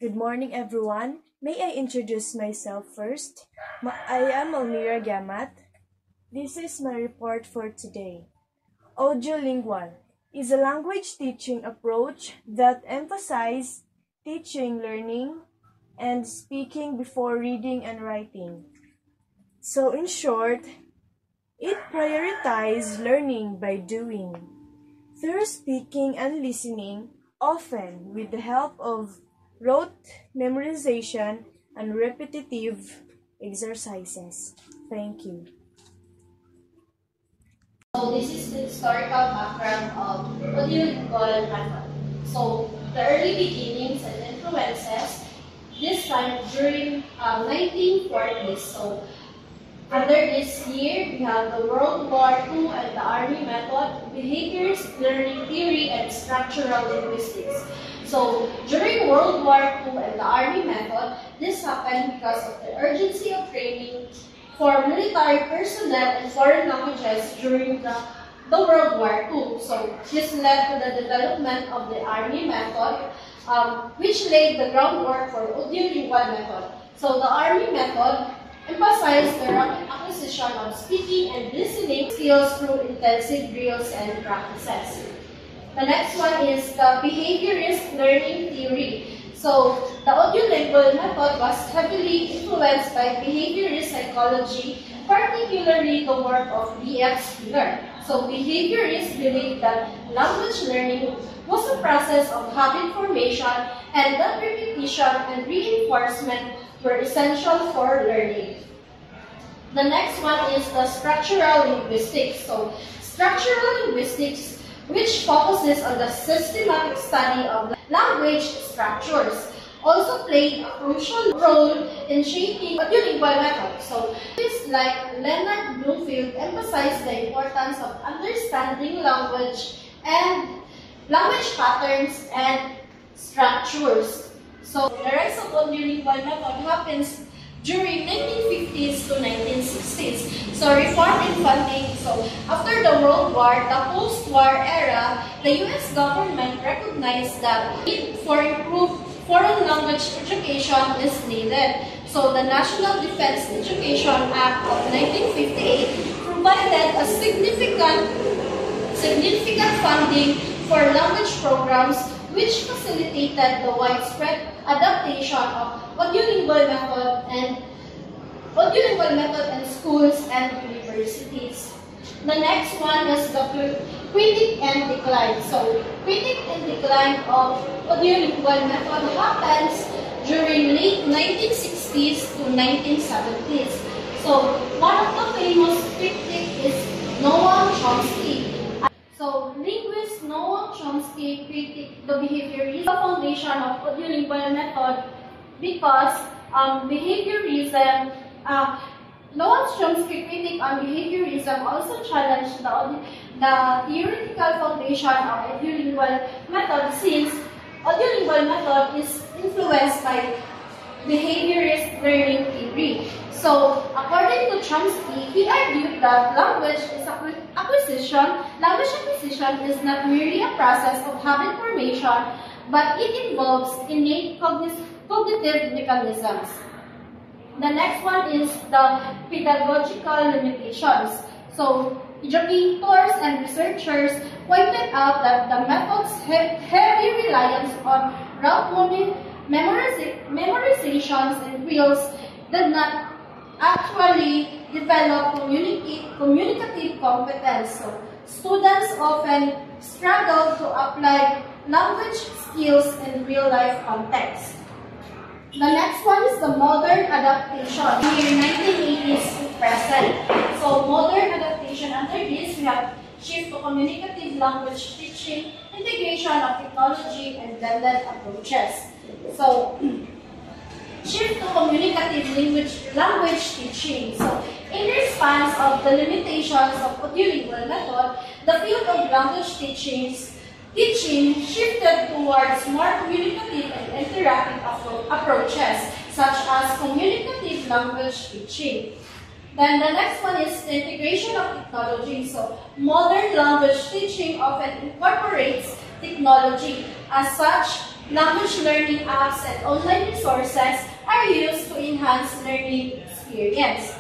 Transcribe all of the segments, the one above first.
Good morning, everyone. May I introduce myself first? I am Almira Gamat. This is my report for today. Audiolingual is a language teaching approach that emphasizes teaching, learning, and speaking before reading and writing. So in short, it prioritizes learning by doing, through speaking and listening, often with the help of rote memorization and repetitive exercises. Thank you. So this is the historical background of audiolingual method. So the early beginnings and influences, this time during 1940s. So under this year, we have the World War II and the Army method, behaviors, learning theory, and structural linguistics. So during World War II and the Army method, this happened because of the urgency of training for military personnel in foreign languages during the World War II. So this led to the development of the Army method, which laid the groundwork for audiolingual method. So the Army method emphasized the rapid acquisition of speaking and listening skills through intensive drills and practices. The next one is the behaviorist learning theory. So the audiolingual method was heavily influenced by behaviorist psychology, particularly the work of B.F. Skinner. So behaviorists believed that language learning was a process of habit formation and that repetition and reinforcement were essential for learning. The next one is the structural linguistics. So structural linguistics, which focuses on the systematic study of language structures, also played a crucial role in shaping audiolingual method. So this, like Leonard Bloomfield, emphasized the importance of understanding language and language patterns and structures. So the rise of audiolingual method happens during 1950s to 1960s. So reform in funding. So after the World War, the post-war era, the U.S. government recognized that need for improved foreign language education is needed. So the National Defense Education Act of 1958 provided a significant funding for language programs, which facilitated the widespread adaptation of audiolingual method in schools and universities. The next one is the critique and decline. So critique and decline of audiolingual method happens during late 1960s to 1970s. So one of the famous critics is Noam Chomsky. So linguist Noam Chomsky critiqued the behaviorism foundation of audiolingual method because behaviorism, Noam Chomsky's critique on behaviorism also challenged the theoretical foundation of audiolingual method, since audiolingual method is influenced by behaviorist learning theory. So, according to Chomsky, he argued that language acquisition is not merely a process of habit formation, but it involves innate cognitive mechanisms. The next one is the pedagogical limitations. So, educators and researchers pointed out that the method's heavy reliance on rote memorizations and drills did not actually develop communicative competence. So, students often struggle to apply language skills in real-life context. The next one is the modern adaptation, year 1980s to present. So modern adaptation, under this we have shift to communicative language teaching, integration of technology, and blended approaches. So shift to communicative language teaching. So in response of the limitations of audiolingual method, the field of language teaching shifted towards more communicative and interactive approaches, such as communicative language teaching. Then the next one is the integration of technology. So modern language teaching often incorporates technology. As such, language learning apps and online resources are used to enhance learning experience.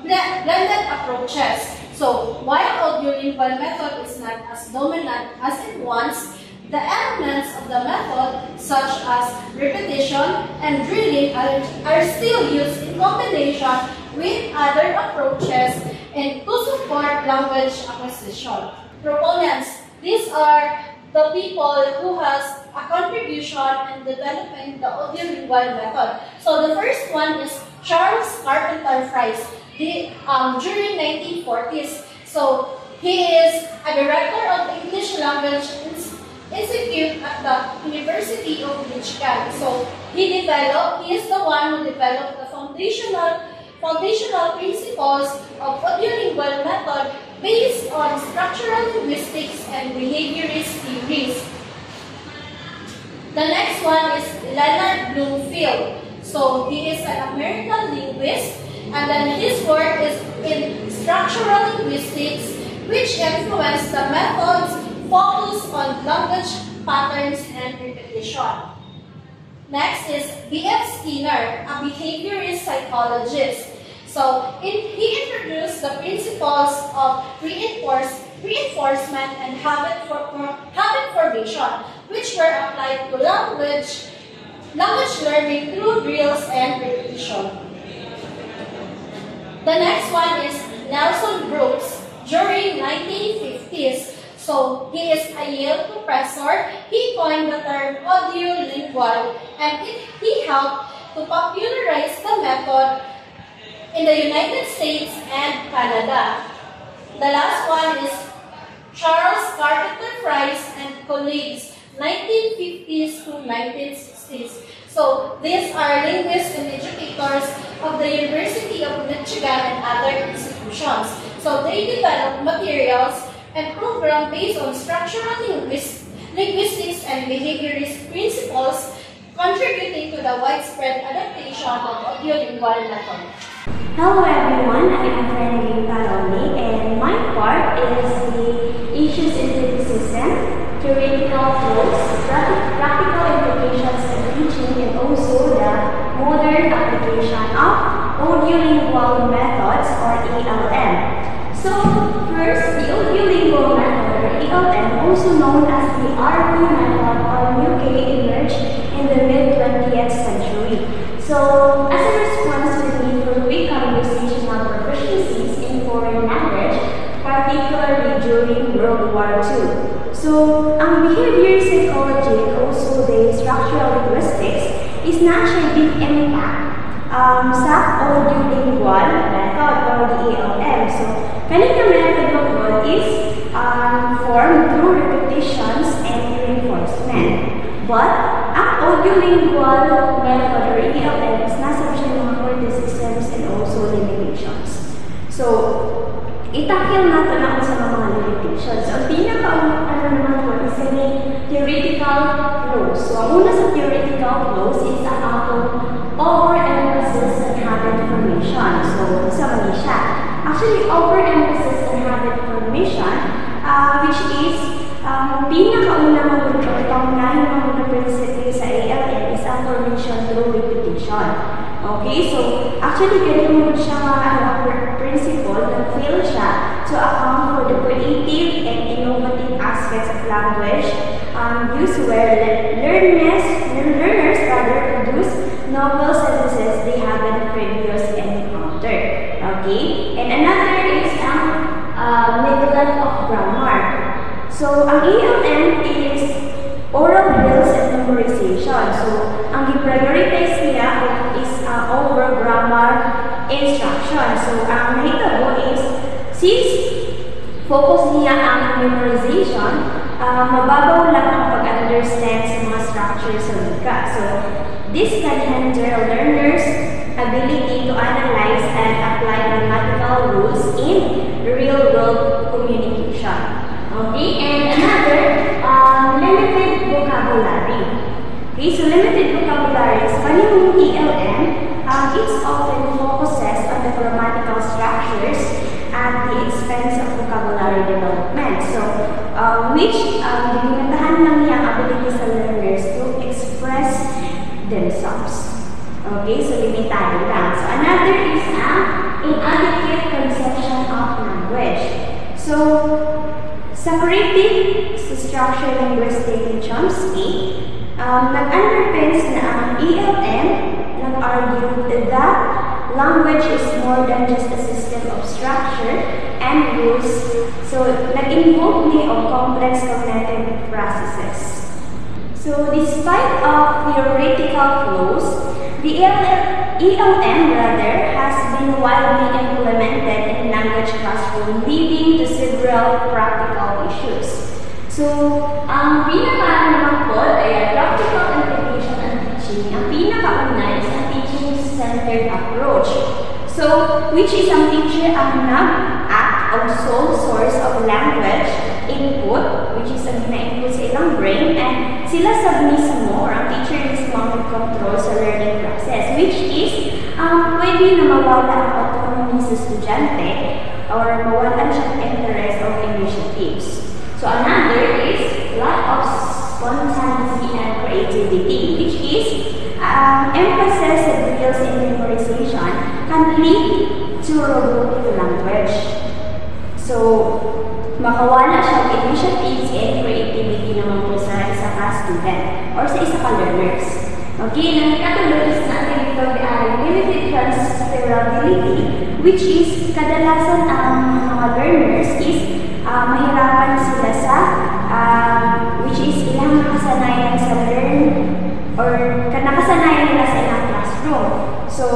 Blended approaches. So, while audiolingual method is not as dominant as it once, the elements of the method, such as repetition and drilling, are still used in combination with other approaches and to support language acquisition. Proponents. These are the people who has a contribution in developing the audiolingual method. So the first one is Charles Carpenter Fries during 1940s. So he is a director of English Language Institute at the University of Michigan. So he is the one who developed the foundational principles of audiolingual method based on structural linguistics and behaviorist theories. The next one is Leonard Bloomfield. So he is an American linguist, and then his work is in structural linguistics, which influenced the method's focus on language patterns and repetition. Next is B.F. Skinner, a behaviorist psychologist. So he introduced the principles of reinforcement and habit formation, which were applied to language learning through drills and repetition. The next one is Nelson Brooks during 1950s. So he is a Yale professor. He coined the term audiolingual, and he helped to popularize the method in the United States and Canada. The last one is Charles Carpenter Fries and colleagues, 1950s to 1960s. So these are linguists and educators of the University of Michigan and other institutions. So they develop materials and program based on structural linguistics and behaviorist principles, contributing to the widespread adaptation of audiolingual method. Hello everyone, I am Fernandine Paloni, and my part is the issues in the system, theoretical flows, practical implications of teaching, and also the modern application of audiolingual methods or ALM. So first, the audiolingual method or ALM, also known as the RP method or UK, emerged in the mid-20th century. So as a response to the need for quick conversational proficiencies in foreign language, particularly during World War II. So ang behavior psychology and also the structural linguistics is not a big impact sa audiolingual method or the ALM. So kanina method of is formed through repetitions and reinforcement. But ang audiolingual method or ALM is nasa siya ng mga criticisms and also limitations. So itakil natin ako sa mga limitations. So pinaka-ano naman po is the theoretical flows. So ang una sa theoretical flows is ang atong overemphasis and habit formation. So sa mali siya. Actually, overemphasis and habit formation, which is pinaka-una mga pangunahing mga principle sa ALM is ang formation through repetition. Okay, so actually ganito mo siya principle na fail siya to account for the creative and innovative aspects of language used where learners rather produce novel sentences they haven't previously encountered. Okay, and another is neglect of grammar. So ang ALM is oral drills and memorization. So ang i-prioritize niya is over grammar instruction. So ang nahitabo is since focus niya ang memorization, mababaw lang ang pag-understand sa mga structures sa wika. So this can hinder learners' ability to analyze and apply grammatical rules in real-world communication. Okay, and another, limited vocabulary. Okay, so limited vocabulary is panimong ALM, it often focuses on the grammatical structures at the expense of vocabulary development. So, which limitahan lang niya ang ability sa learners to express komplikado lang. So another is ang inadequate conception of language. So sa creative structure linguistic ni Chomsky, nag-underpins na ang ELM nag-argue that language is more than just a system of structure and rules. So nag-invoke ni of complex cognitive processes. So despite of theoretical flaws, the ELM has been widely implemented in language classroom, leading to several practical issues. So, ang pinaka-naman po ay practical implication and teaching. Ang pinaka-una is ang teaching-centered approach. So, which is ang teacher ang nag-act of sole source of language input, which is ang na-input sa ilang brain, and sila sa mismo, or ang teacher mismo ang control sa learning process, which is pwede na mawala ang autonomy sa estudyante or mawalan siya interest or initiatives. So another is lack of spontaneity and creativity, which is emphasis on drills in memorization can lead to robotic language. So makawala siya ng initiatives and creativity naman po sa isa ka student or sa isa ka learners. Okay, nagkatuloy is natin ito ay limited transferability, which is kadalasan ang mga learners is mahirapan sila sa which is ilang nakasanayan sa learn or nakasanayan nila sa ilang classroom. So,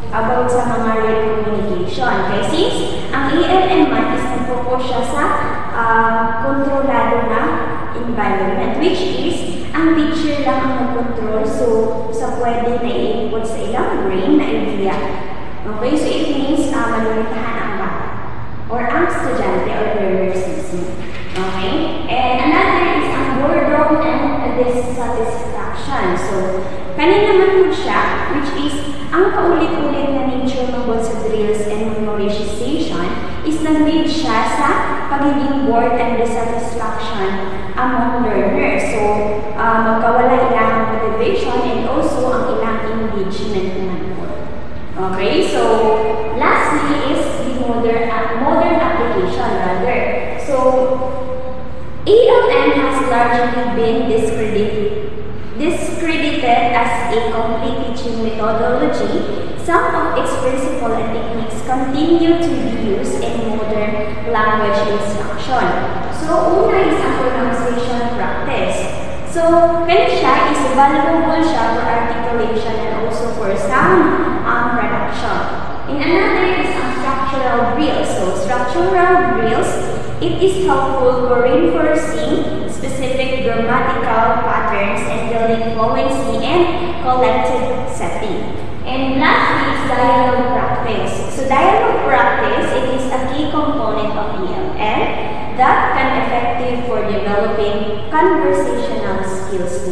about sa mga real communication. Okay, since ang ELM is nagpo-focus siya sa kontrolado na environment, which is ang teacher lang ang nag-control, so sa pwede na i-input sa ilang brain na idea. Okay, so it means manunitahan ang bata or ang estudyante or learners mismo. Okay, and another is ang boredom and dissatisfaction. So, kanina naman po siya, which is ang paulit-ulit na nature ng sa drills and memorization is nag-lead siya sa pagiging bored and dissatisfaction among learners. So, magkawala ilang motivation and also ang ilang engagement naman po. Okay, so lastly is the modern application rather. So, ELM has largely been discredited as a complete teaching methodology. Some of its principles and techniques continue to be used in modern language instruction. So, una is ang pronunciation practice. So, kaya siya is valuable siya for articulation and also for sound production. In another is ang structural drills. So, structural drills, it is helpful for reinforcing specific grammatical patterns and building fluency and collective setting. And lastly is dialogue practice. So dialogue practice, it is a key component of ELM that can be effective for developing conversational skills.